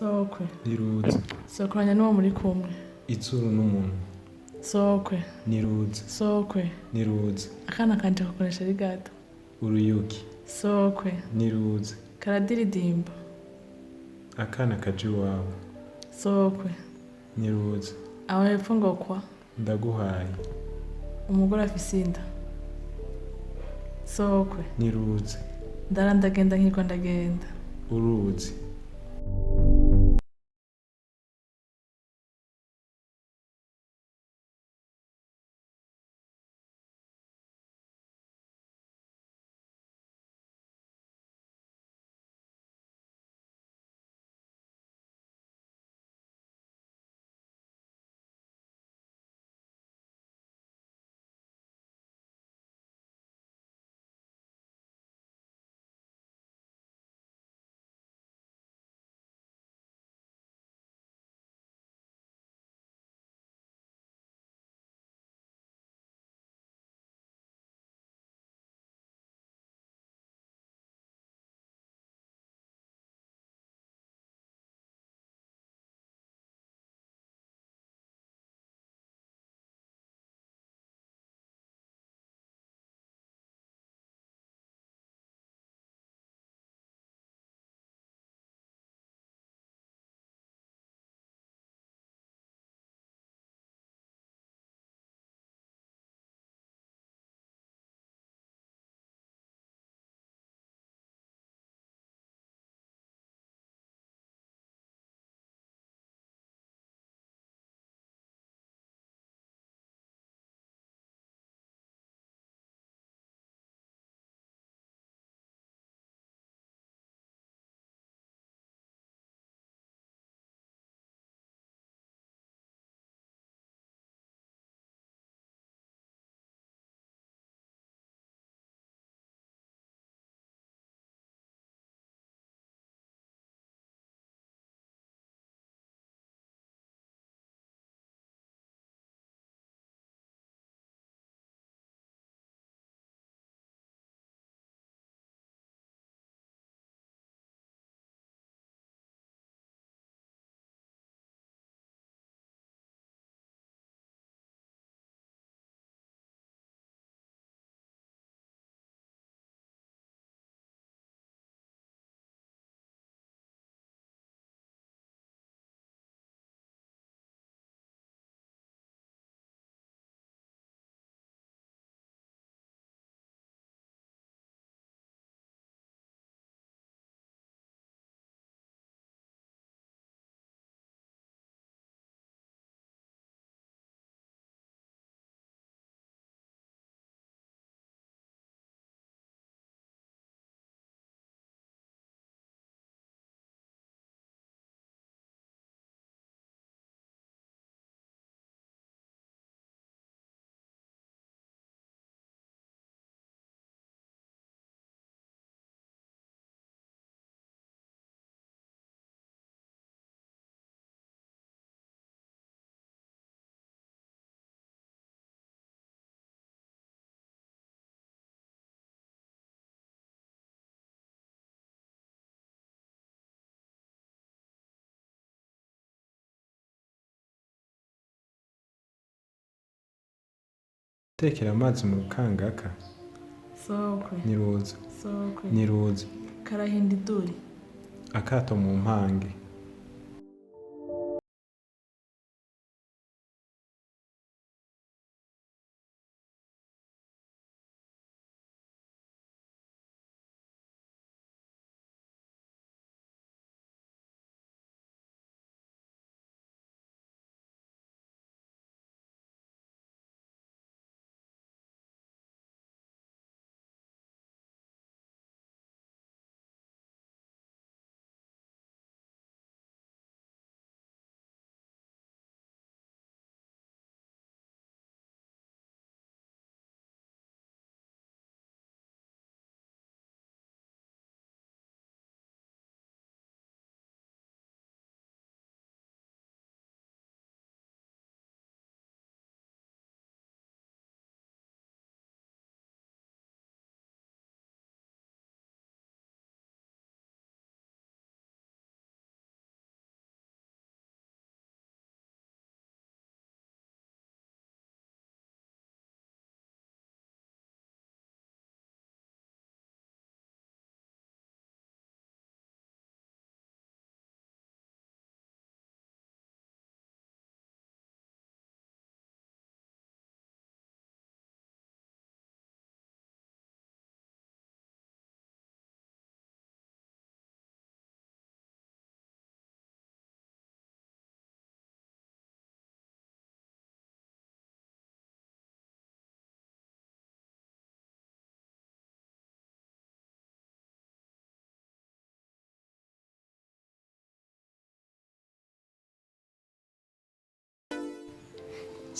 sokwe Niruze. sokoranya n'uwo muri kumwe Itsuru n'umuntu. sokwe Niruze. sokwe Niruze. akana kanje gakoresha ari gato Uruyuki. sokwe Niruze. karadiridimba Akana kaja iwawe. sokwe Niruze. aho hepfo ngo kwa Ndaguhaye. umugore afise inda sokwe Niruze. ndagenda nkiriko ndagenda Uruzi. Tekera amazi mu rukangaka. sokwe Niruze. sokwe Niruze. karahinda iduri Akato mu mpange.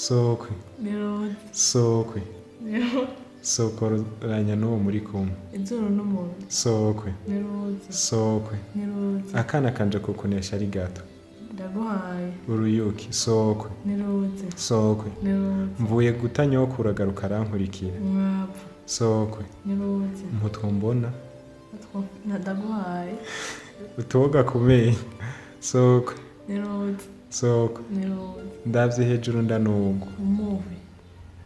sokwe niruzi sokwe niruzi sokoranya n'uwo muri kumwe izuru n'umuntu sokwe niruzi sokwe niruzi akana kanje kukunesha ari gato ndaguhaye uruyuki sokwe niruzi sokwe niruzi mvuye guta nyokuru agaruka arankurikira umwavu sokwe niruzi mputwo mbona ndaguhaye utuboga ku menyo sokwe niruzi sokwe niruzi ndavye hejuru ndanugwa umuvi